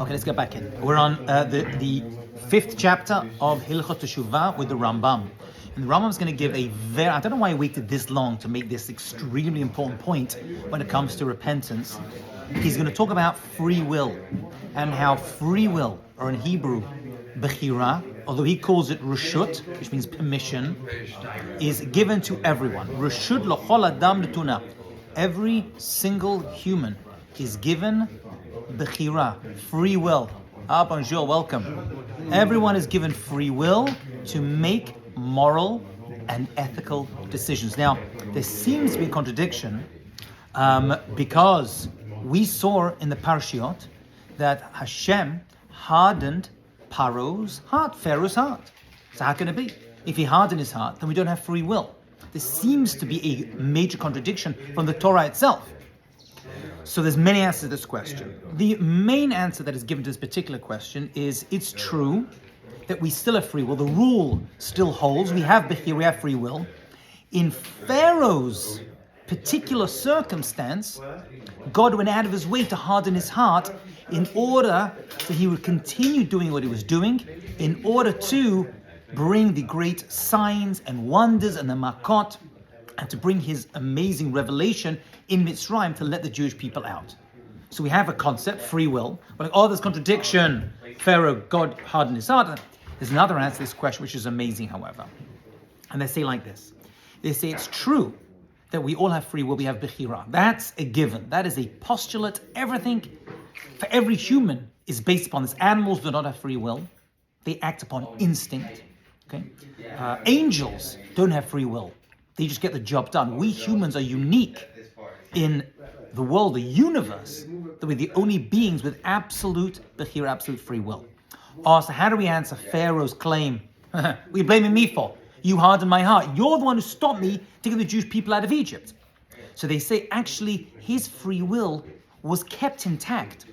Okay, let's get back in. We're on the fifth chapter of Hilchot Teshuvah with the Rambam. And the Rambam is going to give I don't know why he waited this long to make this extremely important point when it comes to repentance. He's going to talk about free will and how free will, or in Hebrew, Bechira, although he calls it Reshut, which means permission, is given to everyone. Reshut L'chol Adam Netuna. Every single human is given Bechira, free will. Bonjour, welcome. Everyone is given free will to make moral and ethical decisions. Now, there seems to be a contradiction because we saw in the Parshiot that Hashem hardened Pharaoh's heart. So how can it be? If he hardened his heart, then we don't have free will. There seems to be a major contradiction from the Torah itself. So there's many answers to this question. The main answer that is given to this particular question is it's true that we still have free will. The rule still holds. We have Bechir, we have free will. In Pharaoh's particular circumstance, God went out of his way to harden his heart in order that he would continue doing what he was doing, in order to bring the great signs and wonders and the makot, and to bring his amazing revelation in Mitzrayim to let the Jewish people out. So we have a concept, free will. We're like, there's contradiction. Pharaoh, God hardened his heart. There's another answer to this question, which is amazing, however. And they say like this. They say it's true that we all have free will, we have Bechira. That's a given. That is a postulate. Everything, for every human, is based upon this. Animals do not have free will. They act upon instinct. Okay? Angels don't have free will. They just get the job done. We humans are unique in the world, the universe, that we're the only beings with absolute Bechira, absolute free will. So how do we answer Pharaoh's claim? What are you blaming me for? You hardened my heart. You're the one who stopped me taking the Jewish people out of Egypt. So they say, actually, his free will was kept intact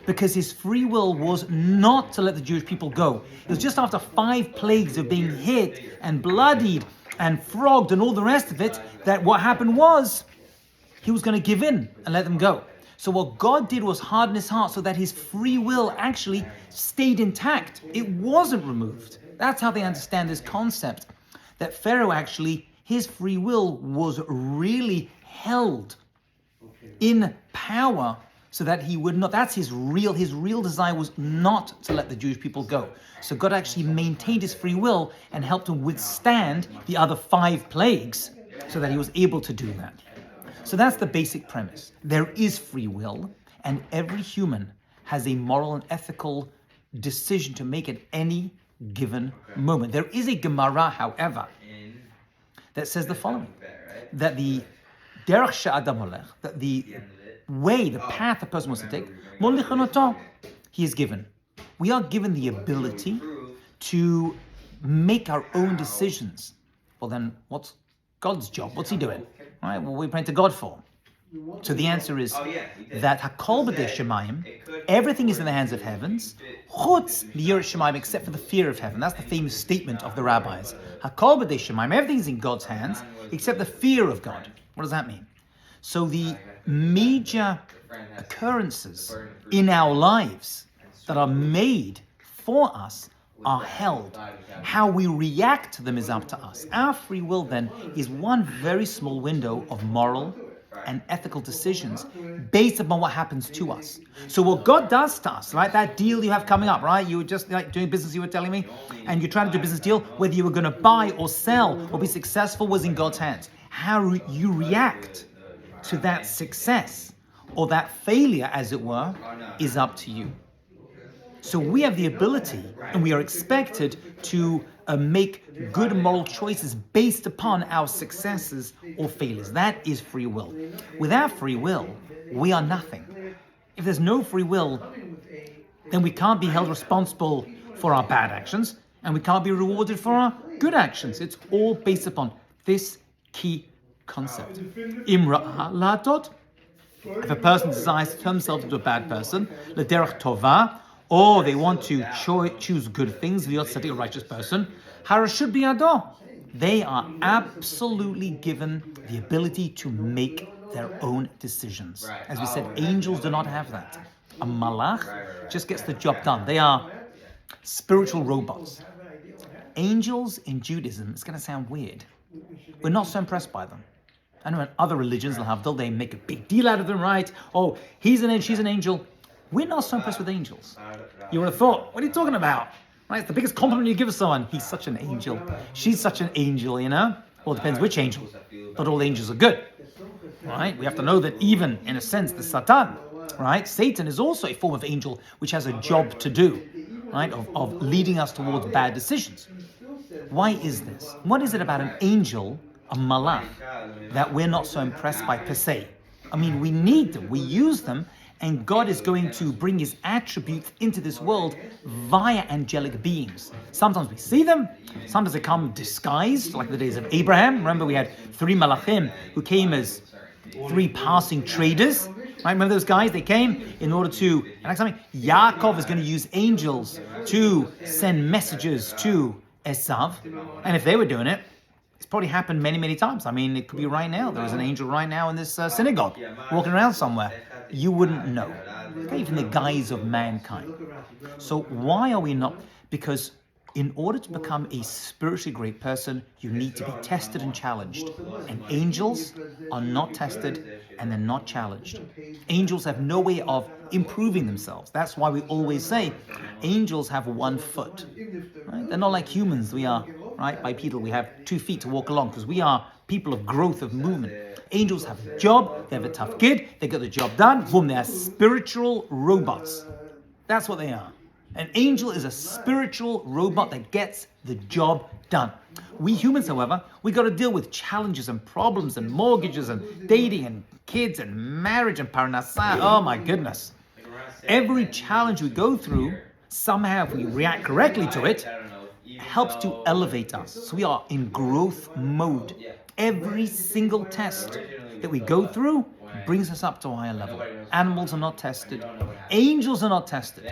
because his free will was not to let the Jewish people go. It was just after 5 plagues of being hit and bloodied and frogged and all the rest of it that what happened was he was going to give in and let them go. So what God did was harden his heart so that his free will actually stayed intact. It wasn't removed. That's how they understand this concept. That Pharaoh actually, his free will was really held in power so that he would not, his real desire was not to let the Jewish people go. So God actually maintained his free will and helped him withstand the other 5 plagues so that he was able to do that. So that's the basic premise. There is free will, and every human has a moral and ethical decision to make at any given moment. There is a Gemara, however, that says the following, that the derech she'adam holech, that the way, the path a person wants to take, molichonoto, he is given. We are given the ability to make our own decisions. Well then, what's God's job? What's he doing? All right, well, we're praying to God for. So the answer is that Hakol b'dei Shemayim, everything is in the hands of heavens, chutz liyirat Shemayim, except for the fear of heaven. That's the famous statement of the rabbis. Hakol b'dei Shemayim, everything is in God's hands, except the fear of God. What does that mean? So the major occurrences in our lives that are made for us are held. How we react to them is up to us. Our free will then is one very small window of moral and ethical decisions based upon what happens to us. So what God does to us, right? That deal you have coming up, right? You were just like doing business, you were telling me, and you're trying to do a business deal, whether you were going to buy or sell or be successful was in God's hands. How you react to that success or that failure, as it were, is up to you. So we have the ability, and we are expected to make good moral choices based upon our successes or failures. That is free will. Without free will, we are nothing. If there's no free will, then we can't be held responsible for our bad actions, and we can't be rewarded for our good actions. It's all based upon this key concept. Imra latot. If a person desires to turn himself into a bad person, l'derech tova, or they want to choose good things, liot tzaddik, a righteous person, harashut biyado. They are absolutely given the ability to make their own decisions. As we said, angels do not have that. A malach just gets the job done. They are spiritual robots. Angels in Judaism, it's going to sound weird. We're not so impressed by them. I know in other religions, they make a big deal out of them, right? Oh, he's an angel, she's an angel. We're not so impressed with angels. You would have thought, what are you talking about? Right? It's the biggest compliment you give someone. He's such an angel. She's such an angel, you know? Well, it depends which angel. Not all angels are good. Right? We have to know that even, in a sense, the Satan, right? Satan is also a form of angel which has a job to do, right? Of leading us towards bad decisions. Why is this? What is it about an angel, a malach, that we're not so impressed by per se? I mean, we need them, we use them, and God is going to bring his attributes into this world via angelic beings. Sometimes we see them, sometimes they come disguised, like the days of Abraham. Remember, we had 3 malachim who came as 3 passing traders. Right? Remember those guys? They came in order to, and like something, Yaakov is going to use angels to send messages to Esav. And if they were doing it, it's probably happened many, many times. I mean, it could be right now. There is an angel right now in this synagogue, walking around somewhere. You wouldn't know. Okay, even the guise of mankind. So why are we not? Because in order to become a spiritually great person, you need to be tested and challenged. And angels are not tested and they're not challenged. Angels have no way of improving themselves. That's why we always say angels have 1 foot. Right? They're not like humans. We are, right, bipedal. We have 2 feet to walk along because we are people of growth, of movement. Angels have a job. They have a tough kid. They get the job done. Boom, they are spiritual robots. That's what they are. An angel is a spiritual robot that gets the job done. We humans, however, we got to deal with challenges and problems and mortgages and dating and kids and marriage and parnasah. Oh my goodness. Every challenge we go through, somehow if we react correctly to it, helps to elevate us. So we are in growth mode. Every single test that we go through brings us up to a higher level. Animals are not tested. Angels are not tested.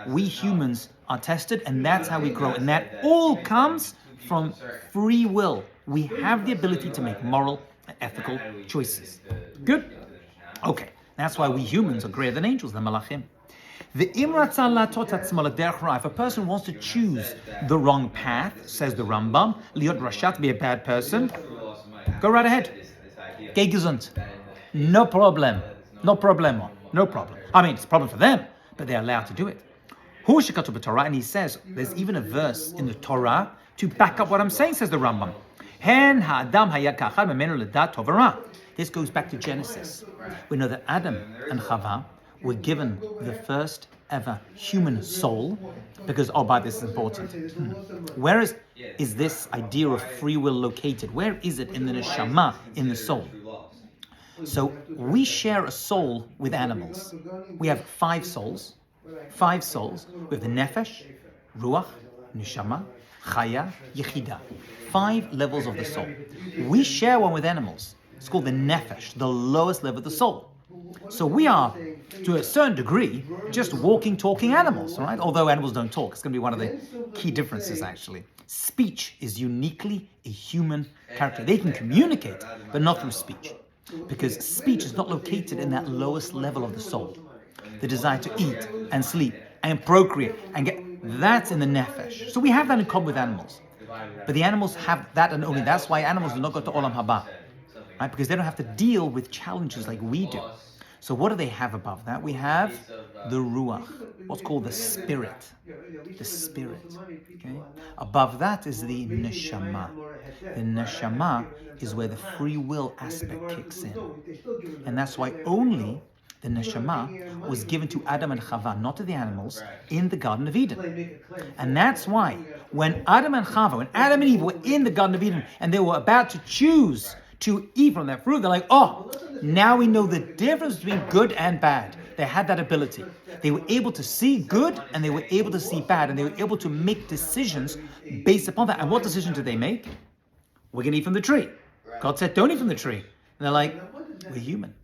We humans are tested, and that's how we grow. And that all comes from free will. We have the ability to make moral and ethical choices. Good? Okay. That's why we humans are greater than angels, than malachim. If a person wants to choose the wrong path, says the Rambam, liot rashat, be a bad person, go right ahead. Geh gesund. No problem. No problemo. No problem. I mean, it's a problem for them, but they're allowed to do it. And he says, there's even a verse in the Torah to back up what I'm saying, says the Rambam. This goes back to Genesis. We know that Adam and Chava were given the first ever human soul because, this is important. Where is this idea of free will located? Where is it in the neshama, in the soul? So we share a soul with animals. We have 5 souls. 5 souls. We have the nefesh, ruach, neshama, chaya, yechida. 5 levels of the soul. We share one with animals. It's called the nefesh, the lowest level of the soul. So we are, to a certain degree, just walking, talking animals, right? Although animals don't talk. It's going to be one of the key differences, actually. Speech is uniquely a human character. They can communicate, but not through speech. Because speech is not located in that lowest level of the soul. The desire to eat and sleep and procreate and that's in the nefesh. So we have that in common with animals. But the animals have that and only. That's why animals do not go to Olam Haba. Right? Because they don't have to deal with challenges like we do. So what do they have above that? We have the ruach, what's called the spirit. The spirit. Okay? Above that is the neshama. The neshama is where the free will aspect kicks in. And that's why only the neshama was given to Adam and Chava, not to the animals, in the Garden of Eden. And that's why when Adam and Eve were in the Garden of Eden and they were about to choose to eat from that fruit, they're like, now we know the difference between good and bad. They had that ability. They were able to see good and they were able to see bad, and they were able to make decisions based upon that. And what decision did they make? We're going to eat from the tree. God said, don't eat from the tree. And they're like, we're human.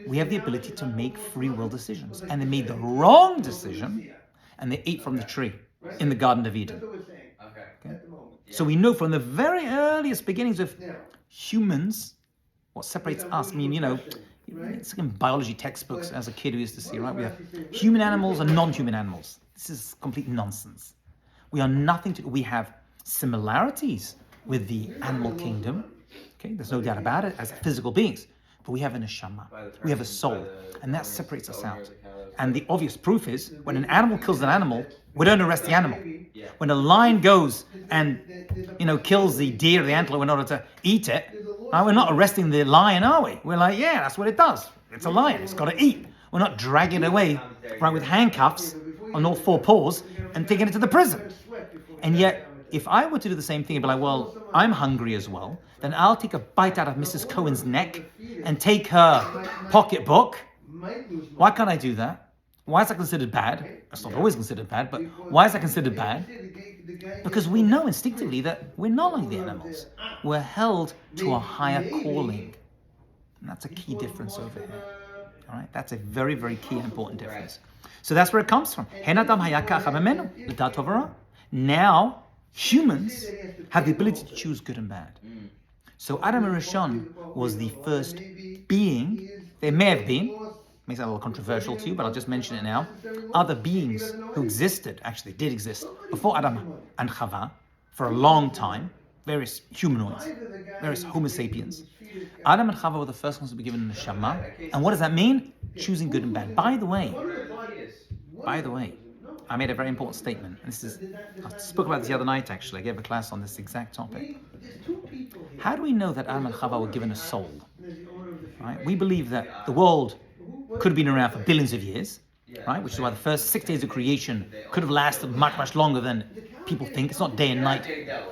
We have the ability to make free will decisions. And they made the wrong decision and they ate from the tree in the Garden of Eden. Okay? So we know from the very earliest beginnings of humans, what separates us, It's like in biology textbooks as a kid we used to see, right? We have human animals and non-human animals. This is complete nonsense. We are nothing to, we have similarities with the animal kingdom. Okay, there's no doubt about it as physical beings. But we have a neshama, we have a soul, and that separates us out. And the obvious proof is when an animal kills an animal, we don't arrest the animal. When a lion goes and kills the deer or the antelope in order to eat it, we're not arresting the lion, are we? We're like, yeah, that's what it does. It's a lion, it's got to eat. We're not dragging it away right with handcuffs on all four paws and taking it to the prison. And yet, if I were to do the same thing, I'd be like, well, I'm hungry as well, then I'll take a bite out of Mrs. Cohen's neck and take her pocketbook. Why can't I do that? Why is that considered bad? It's not always considered bad, but why is that considered bad? Because we know instinctively that we're not like the animals. We're held to a higher calling. And that's a key difference over here. All right? That's a very, very key and important difference. So that's where it comes from. Now, humans have the ability to choose good and bad. So Adam HaRishon was the first being. There may have been, makes that a little controversial to you, but I'll just mention it now, other beings who existed, actually did exist, before Adam and Chava, for a long time, various humanoids, various Homo sapiens. Adam and Chava were the first ones to be given a neshama. And what does that mean? Choosing good and bad. By the way, I made a very important statement. I spoke about this the other night, actually. I gave a class on this exact topic. How do we know that Adam and Chava were given a soul? Right? We believe that the world could have been around for billions of years, right? Which is why the first 6 days of creation could have lasted much, much longer than people think. It's not day and night,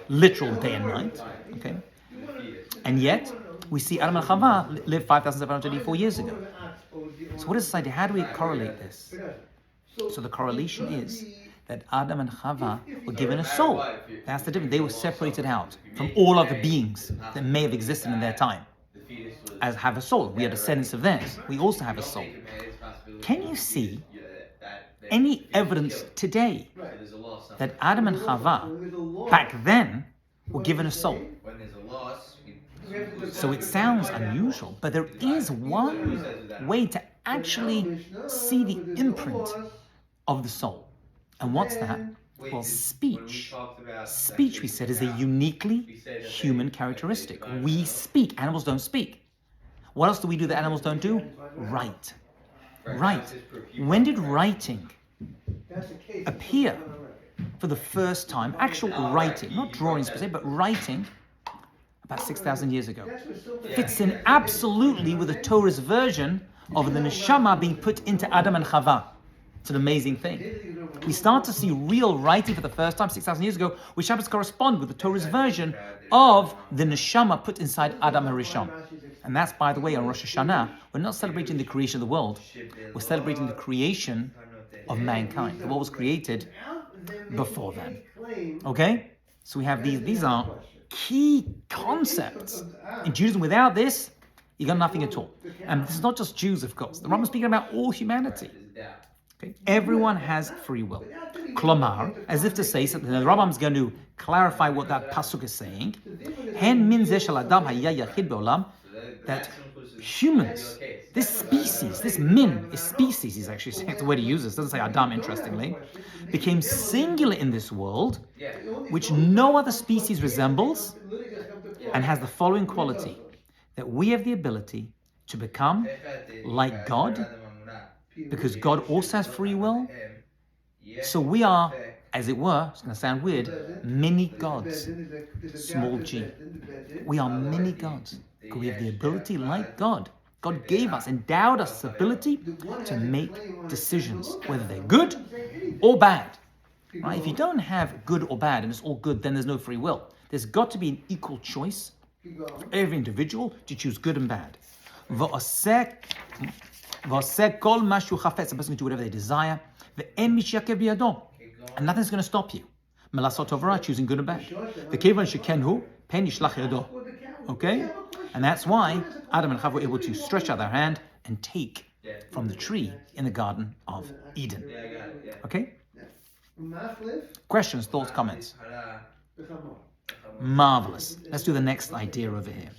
literal day and night, okay? And yet, we see Adam and Chava live 5,784 years ago. So what is this idea? How do we correlate this? So the correlation is that Adam and Chava were given a soul. That's the difference. They were separated out from all other beings that may have existed in their time as have a soul. We are descendants of theirs. We also have a soul. Can you see any evidence today that Adam and Chava back then were given a soul? So it sounds unusual, but there is one way to actually see the imprint of the soul. And what's that? Well, speech. Speech, we said, is a uniquely human characteristic. We speak. Animals don't speak. What else do we do that animals don't do? Write. Write. When did writing appear for the first time? Actual writing, not drawing specifically, but writing about 6,000 years ago. Fits in absolutely with the Torah's version of the neshama being put into Adam and Chava. It's an amazing thing. We start to see real writing for the first time 6,000 years ago, which happens to correspond with the Torah's version of the neshama put inside Adam HaRishon. And that's, by the way, on Rosh Hashanah, we're not celebrating the creation of the world. We're celebrating the creation of mankind. The world was created before then. Okay? So we have these are key concepts in Judaism. Without this, you got nothing at all. And this is not just Jews, of course. The Rambam is speaking about all humanity. Okay? Everyone has free will. Klomar, as if to say something. The Rambam is going to clarify what that pasuk is saying. Hen min zeh shel adam haya yachid be'olam, that humans, this species, this min, is species, he's actually saying, the word he uses, doesn't say Adam, interestingly, became singular in this world, which no other species resembles, and has the following quality, that we have the ability to become like God, because God also has free will. So we are, as it were, it's going to sound weird, mini gods, small g. We are mini gods. We have the ability, like God. God gave us, endowed us the ability to make decisions, whether they're good or bad. Right? If you don't have good or bad, and it's all good, then there's no free will. There's got to be an equal choice for every individual to choose good and bad. A person can do whatever they desire. And nothing's going to stop you. Choosing good and bad. Okay? And that's why Adam and Chava were able to stretch out their hand and take from the tree in the Garden of Eden. Okay? Questions, thoughts, comments? Marvelous. Let's do the next idea over here.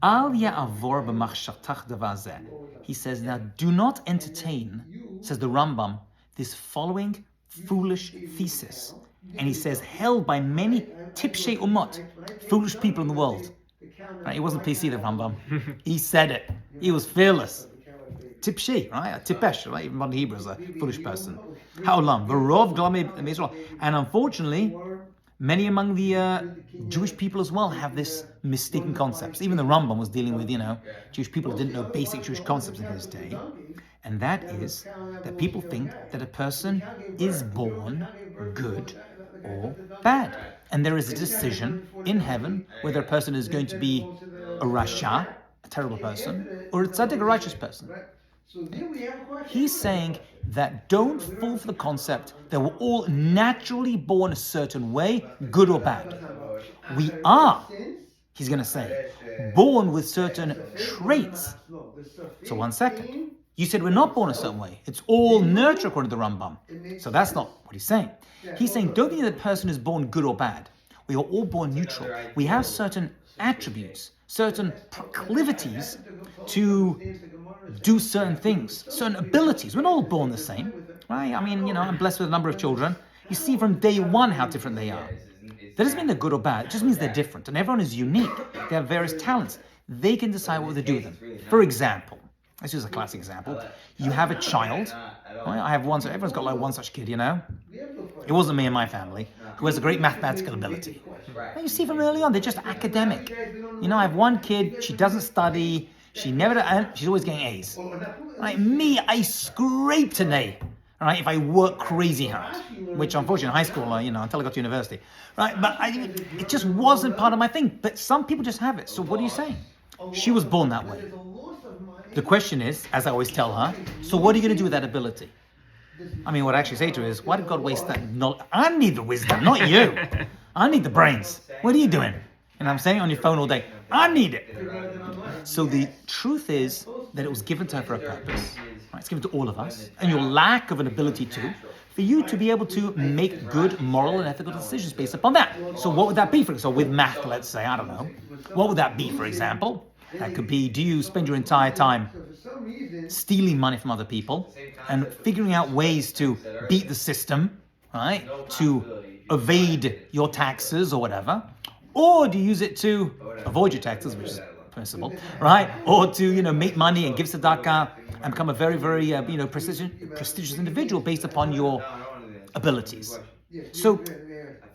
Al ya'avor b'machshatach davar zeh. He says, now do not entertain, says the Rambam, this following foolish thesis. And he says, held by many tipshei umot, foolish people in the world. Right? He wasn't PC, the Rambam. He said it. He was fearless. Tipshi, right? Tipesh, right? Even modern Hebrew is a foolish person. Ha'olam, v'rov glamei Israel. And unfortunately, many among the Jewish people as well have this mistaken concepts. Even the Rambam was dealing with, Jewish people who didn't know basic Jewish concepts in his day. And that is that people think that a person is born good or bad. And there is a decision in heaven whether a person is going to be a rasha, a terrible person, or a tzaddik, a righteous person. He's saying that don't fall for the concept that we're all naturally born a certain way, good or bad. We are, he's going to say, born with certain traits. So 1 second. You said we're not born a certain way. It's all nurture according to the Rambam. So that's not what he's saying. He's saying don't think that person is born good or bad. We are all born neutral. We have certain attributes, certain proclivities to do certain things, certain abilities. We're not all born the same, right? I mean, I'm blessed with a number of children. You see from day one how different they are. That doesn't mean they're good or bad. It just means they're different. And everyone is unique. They have various talents. They can decide what they do with them. For example, this is a classic example. You have a child. Right? I have one. So everyone's got like one such kid, It wasn't me and my family, who has a great mathematical ability. And you see from early on, they're just academic. I have one kid. She doesn't study. She's always getting A's. Right? Me, I scraped an A. Right? If I work crazy hard, which unfortunately in high school, until I got to university, right? But it just wasn't part of my thing. But some people just have it. So what are you saying? She was born that way. The question is, as I always tell her, so what are you going to do with that ability? What I actually say to her is, why did God waste that knowledge? I need the wisdom, not you. I need the brains. What are you doing? And I'm saying on your phone all day, I need it. So the truth is that it was given to her for a purpose. Right? It's given to all of us. And your lack of an ability for you to be able to make good moral and ethical decisions based upon that. So what would that be, for example? So with math, let's say, I don't know. What would that be, for example? That could be, do you spend your entire time stealing money from other people and figuring out ways to beat the system, right? To evade your taxes or whatever? Or do you use it to avoid your taxes, which is permissible, right? Or to, make money and give tzedakah and become a very, very, prestigious individual based upon your abilities. So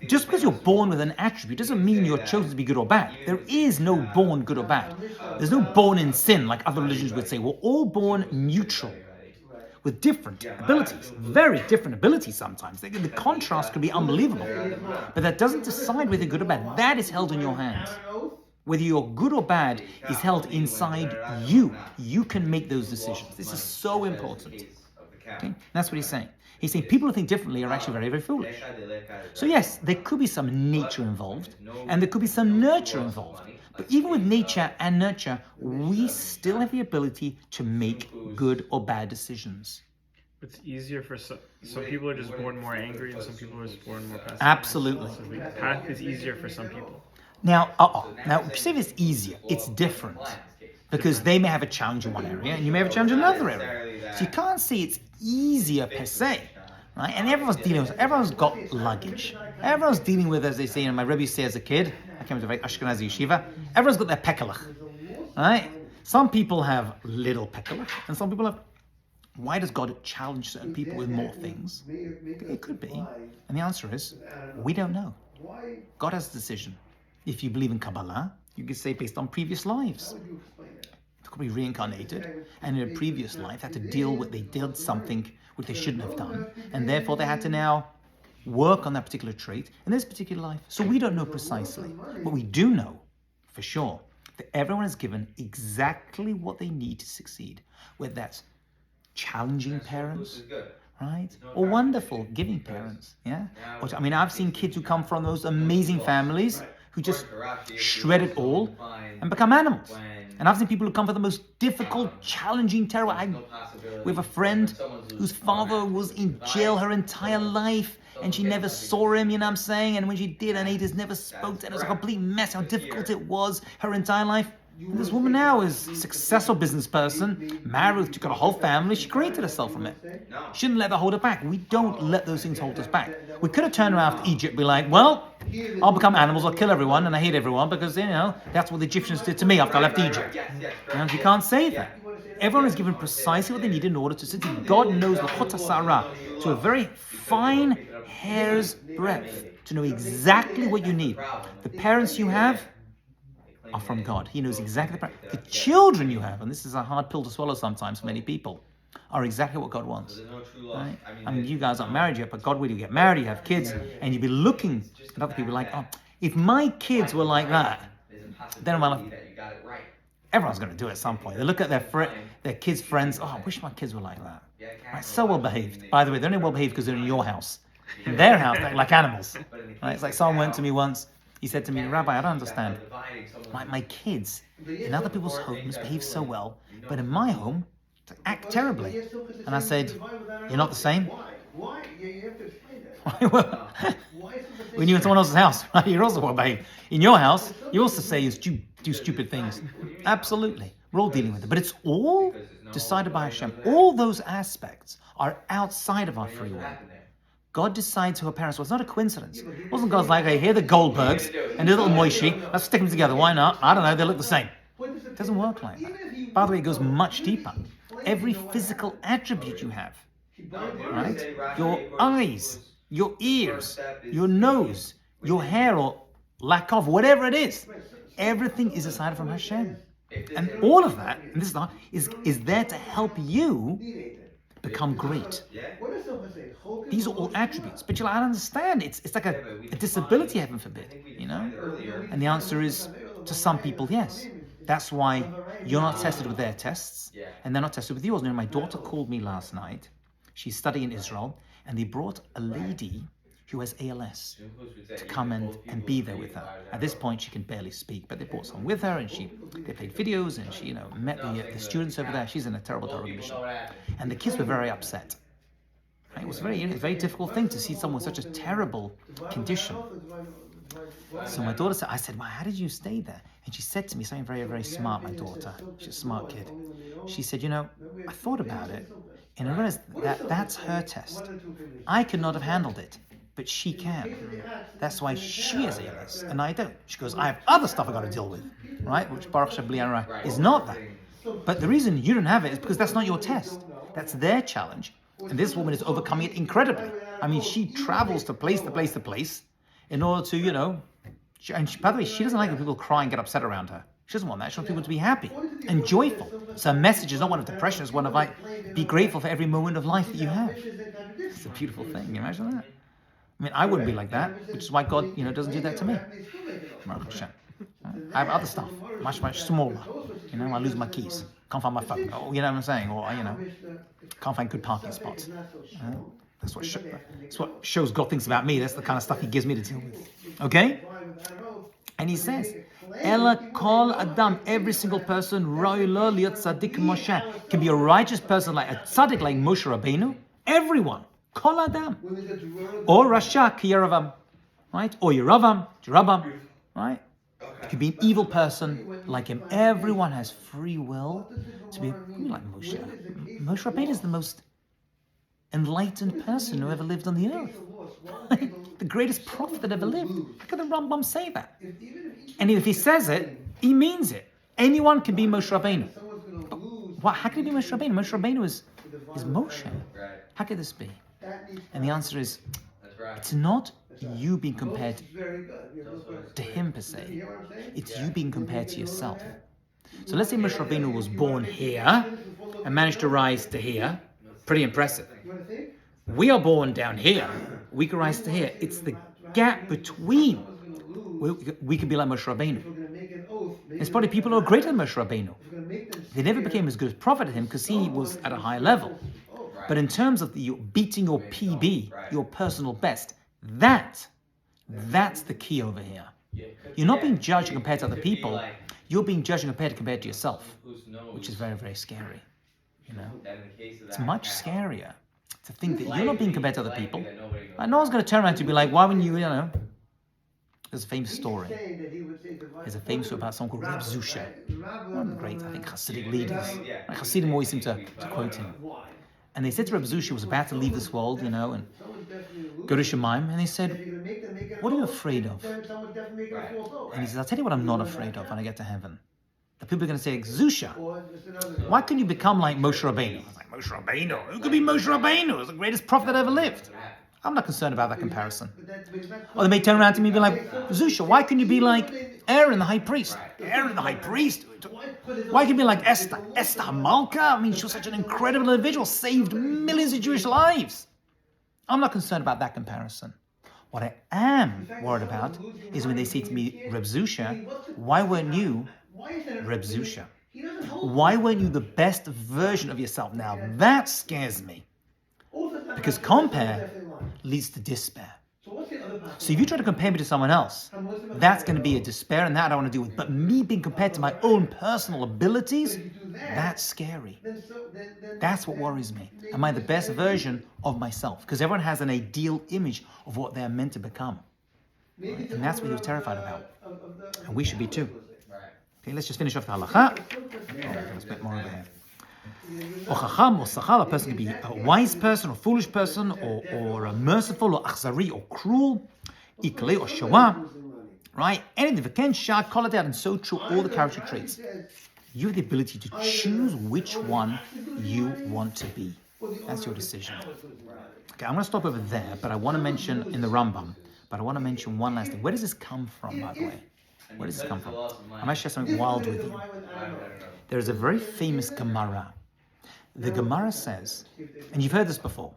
just because you're born with an attribute doesn't mean you're chosen to be good or bad. There is no born good or bad. There's no born in sin like other religions would say. We're all born neutral with different abilities, very different abilities sometimes. The contrast could be unbelievable. But that doesn't decide whether you're good or bad. That is held in your hands. Whether you're good or bad is held inside you. You can make those decisions. This is so important. Okay? That's what he's saying. He's saying people who think differently are actually very, very foolish. So yes, there could be some nature involved, and there could be some nurture involved. But even with nature and nurture, we still have the ability to make good or bad decisions. It's easier for some people are just born more angry, and some people are just born more passive. Absolutely. So the path is easier for some people. Now, say it's easier, it's different. Because they may have a challenge in one area, and you may have a challenge in another area. So you can't say it's easier per se, right? And everyone's got luggage. Everyone's dealing with, as they say, my Rebbe say as a kid, I came to a very Ashkenazi yeshiva, everyone's got their pekelach, right? Some people have little pekelach, and some people have. Why does God challenge certain people with more things? It could be. And the answer is, we don't know. God has a decision. If you believe in Kabbalah, you could say based on previous lives. They could be reincarnated, and in a previous life had to deal with, they did something which they shouldn't have done, and therefore they had to now work on that particular trait in this particular life. So we don't know precisely, but we do know for sure that everyone is given exactly what they need to succeed, whether that's challenging parents, right? Or wonderful, giving parents, yeah? I've seen kids who come from those amazing families who just shred it all and become animals. And I've seen people who come from the most difficult, challenging, terrible. We have a friend whose father was in jail her entire life, and she never saw him, and when she did, her neighbors never spoke to her. It was a complete mess, how difficult it was her entire life. And this woman now is a successful business person, married, she's got a whole family. She created herself from it. She didn't let that hold her back. We don't let those things hold us back. We could have turned around after Egypt and be like, well, I'll become animals, I'll kill everyone, and I hate everyone because, that's what the Egyptians did to me after I left Egypt. And you can't say that. Everyone is given precisely what they need in order to succeed. God knows the Sarah to a very fine hair's breadth to know exactly what you need. The parents you have are from God. He knows exactly the children you have, and this is a hard pill to swallow sometimes for many people, are exactly what God wants. Right? I mean, you guys aren't married yet, but God will. You get married, you have kids, and you'll be looking at other people like, oh, if my kids were like that, then everyone's going to do it at some point. They look at their kids' friends. Oh, I wish my kids were like that. Right? So well behaved. By the way, they're only well behaved because they're in your house. In their house, they're like animals. Right? It's like someone went to me once. He said to me, Rabbi, I don't understand. My kids in other people's homes behave so well, but in my home, they act terribly. And I said, you're not the same? Why? You have to explain that. Well, when you're in someone else's house, right, you're also well behaved. In your house, you also say you do stupid things. Absolutely. We're all dealing with it. But it's all decided by Hashem. All those aspects are outside of our free will. God decides who our parents were. It's not a coincidence. It wasn't God's like, hey, here are the Goldbergs and the little Moishi. Let's stick them together. Why not? I don't know. They look the same. It doesn't work like that. By the way, it goes much deeper. Every physical attribute you have, right? Your eyes, your ears, your nose, your hair or lack of, whatever it is, everything is decided from Hashem. And all of that, and this is there to help you become great. These are all attributes. But I understand. It's like a disability, heaven forbid, And the answer is, to some people, yes. That's why you're not tested with their tests, and they're not tested with yours. My daughter called me last night. She's studying in Israel, and they brought a lady who has ALS to come and be there with her. At this point, she can barely speak, but they brought someone with her, and they played videos, and she met the students over there. She's in a terrible condition. And the kids were very upset. Right? It was a very difficult thing to see someone with such a terrible condition. So my daughter said, well, how did you stay there? And she said to me something very, very smart, my daughter. She's a smart kid. She said, I thought about it, and I realized that's her test. I could not have handled it, but she can. That's why she has ALS, and I don't. She goes, I have other stuff I got to deal with, right? Which Baruch Shem is not that. But the reason you don't have it is because that's not your test. That's their challenge. And this woman is overcoming it incredibly. I mean, she travels to place to place to place in order to, by the way, she doesn't like when people cry and get upset around her. She doesn't want that. She wants people to be happy and joyful. So her message is not one of depression, it's one of be grateful for every moment of life that you have. It's a beautiful thing. Can you imagine that? I mean, I wouldn't be like that, which is why God, doesn't do that to me. I have other stuff, much, much smaller. I lose my keys. Can't find my phone. Oh, you know what I'm saying? Or, can't find good parking spots. That's what shows God thinks about me. That's the kind of stuff He gives me to deal with. Okay? And He says, Ela kol adam, every single person, ro'ilo liot tzaddik Moshe, can be a righteous person like a tzaddik like Moshe Rabbeinu. Everyone, kol adam, or Rasha ki Yeravam, right? Or Yeravam, right? You could be an evil person like him. Everyone has free will to be like Moshe. Moshe Rabbeinu is the most enlightened person who ever lived on the earth. The greatest prophet that ever lived. How can the Rambam say that? And if he says it, he means it. Anyone can be Moshe Rabbeinu. But how can he be Moshe Rabbeinu? Moshe Rabbeinu is Moshe. How could this be? And the answer is, it's not you being compared to him per se. It's you being compared to yourself. So let's say Moshe Rabbeinu was born here and managed to rise to here. Pretty impressive. We are born down here. We can rise to here. It's the gap between. We could be like Moshe Rabbeinu. There's probably people who are greater than Moshe Rabbeinu. They never became as good as prophet as him because he was at a high level. But in terms of beating your PB, your personal best, that's the key over here. You're not being judged compared to other people. You're being judged compared to yourself, which is very, very scary. It's much scarier to think that you're not being compared to other people. No one's going to turn around to be like, why wouldn't you, There's a famous story. There's a famous story about someone called Reb Zusha. One of the great, I think, Hasidic leaders. Right? Hasidim always seem to quote him. And they said to Reb Zusha, he was about to leave this world, and go to Shemaim, and they said, what are you afraid of? And he says, I'll tell you what I'm not afraid of when I get to heaven. The people are going to say, Zusha, why couldn't you become like Moshe Rabbeinu? I was like, Moshe Rabbeinu? Who could be Moshe Rabbeinu? He was the greatest prophet that ever lived. I'm not concerned about that comparison. Or they may turn around to me and be like, Zusha, why couldn't you be like Aaron, the high priest? Aaron, the high priest? Why can't you be like Esther? Esther Hamalka? I mean, she was such an incredible individual, saved millions of Jewish lives. I'm not concerned about that comparison. What I am worried about is when they say to me, Reb Zusha, why weren't you Reb Zusha? Why weren't you the best version of yourself? Now that scares me. Because compare leads to despair. So if you try to compare me to someone else, that's going to be a despair, and that I don't want to deal with. But me being compared to my own personal abilities, that's scary. That's what worries me. Am I the best version of myself? Because everyone has an ideal image of what they're meant to become. Right? And that's what he was terrified about. And we should be too. Okay, let's just finish off the halacha. Let's bit more over here. Or chacham or sachal, a person can be a wise person or foolish person, or a merciful or achzari or cruel, ikle or shawa, right? Anything. V'ken shah koladat, and so true all the character traits. You have the ability to choose which one you want to be. That's your decision. Okay, I'm going to stop over there, but I want to mention in the Rambam, but I want to mention one last thing. Where does this come from, by the way? Where does this come from? I might share something wild with you. There is a very famous Gemara. The Gemara says, and you've heard this before,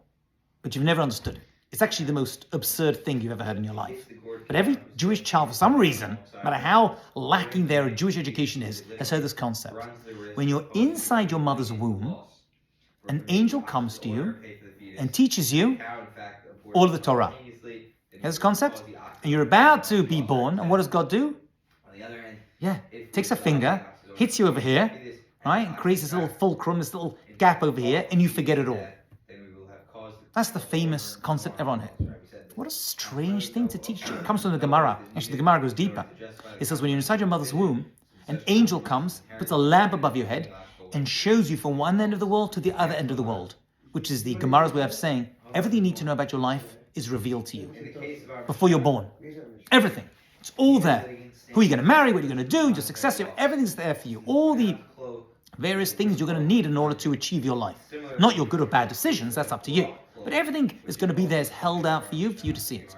but you've never understood it. It's actually the most absurd thing you've ever heard in your life. But every Jewish child, for some reason, no matter how lacking their Jewish education is, has heard this concept. When you're inside your mother's womb, an angel comes to you and teaches you all of the Torah. Here's this concept? And you're about to be born, and what does God do? Yeah, takes a finger, hits you over here, right, and creates this little fulcrum, this little gap over here, and you forget it all. That's the famous concept everyone heard. What a strange thing to teach you. It comes from the Gemara. Actually, the Gemara goes deeper. It says when you're inside your mother's womb, an angel comes, puts a lamp above your head, and shows you from one end of the world to the other end of the world, which is the Gemara's way of saying everything you need to know about your life is revealed to you before you're born. Everything. It's all there. Who are you going to marry? What are you going to do? Your success, everything's there for you. All the various things you're going to need in order to achieve your life. Not your good or bad decisions, that's up to you. But everything is going to be there, is held out for you to see it.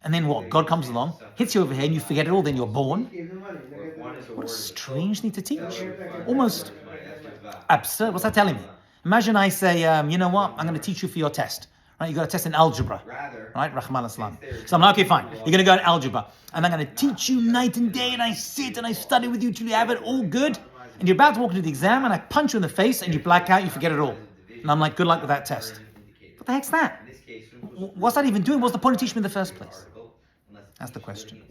And then what? God comes along, hits you over here, and you forget it all, then you're born. What a strange thing to teach. Almost absurd. What's that telling me? Imagine I say, you know what? I'm going to teach you for your test. Right, you got a test in algebra, right? Rahman Islam. So I'm like, okay, fine. You're going to go in algebra, and I'm going to teach you night and day, and I sit and I study with you till you have it all good. And you're about to walk into the exam, and I punch you in the face, and you black out, you forget it all. And I'm like, good luck with that test. What the heck's that? What's that even doing? What's the point of teaching me in the first place? That's the question.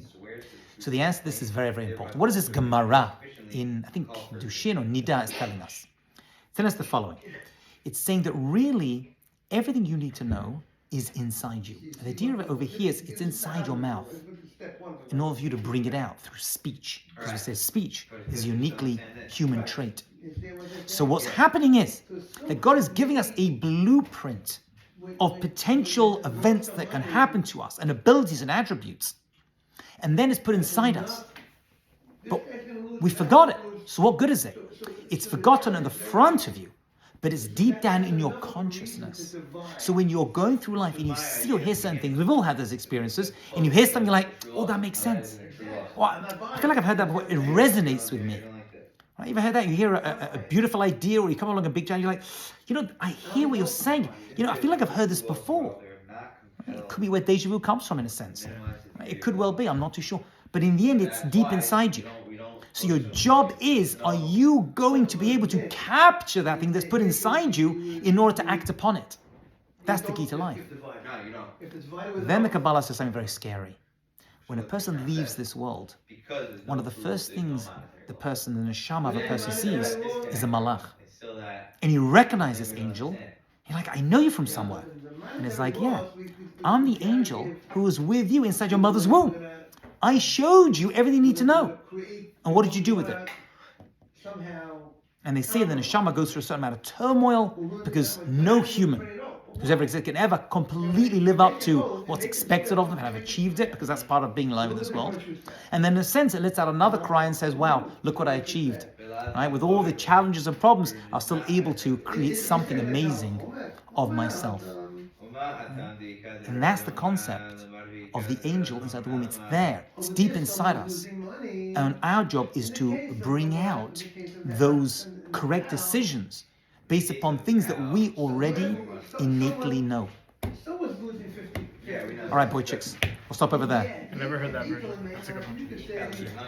So the answer to this is very, very important. What is this Gemara in, I think, Dushin or Nida is telling us? It's telling us the following. It's saying that really, everything you need to know is inside you. And the idea of it over here is it's inside your mouth in order for you to bring it out through speech. Because we say speech is a uniquely human trait. So what's happening is that God is giving us a blueprint of potential events that can happen to us and abilities and attributes. And then it's put inside us. But we forgot it. So what good is it? It's forgotten in the front of you, but it's deep down in your consciousness. So when you're going through life and you see or hear certain things, we've all had those experiences, and you hear something, you're like, oh, that makes sense. Well, I feel like I've heard that before. It resonates with me. Right? You ever heard that? You hear a beautiful idea, or you come along a big giant, you're like, I hear what you're saying. I feel like I've heard this before. It could be where deja vu comes from, in a sense. It could well be, I'm not too sure. But in the end, it's deep inside you. So your job is, are you going to be able to capture that thing that's put inside you in order to act upon it? That's the key to life. Then the Kabbalah says something very scary. When a person leaves this world, one of the first things the neshama of a person sees is a malach. And you recognize this angel. You're like, I know you from somewhere. And it's like, yeah, I'm the angel who was with you inside your mother's womb. I showed you everything you need to know. And what did you do with it? And they say the neshama goes through a certain amount of turmoil because no human who's ever existed can ever completely live up to what's expected of them and have achieved it, because that's part of being alive in this world. And then in a sense, it lets out another cry and says, wow, look what I achieved. Right? With all the challenges and problems, I was still able to create something amazing of myself. And that's the concept of the angel inside the womb. It's there. It's deep inside us. And our job is to bring out those correct decisions based upon things that we already innately know. All right, boy chicks. We'll stop over there. I never heard that version. That's a good one.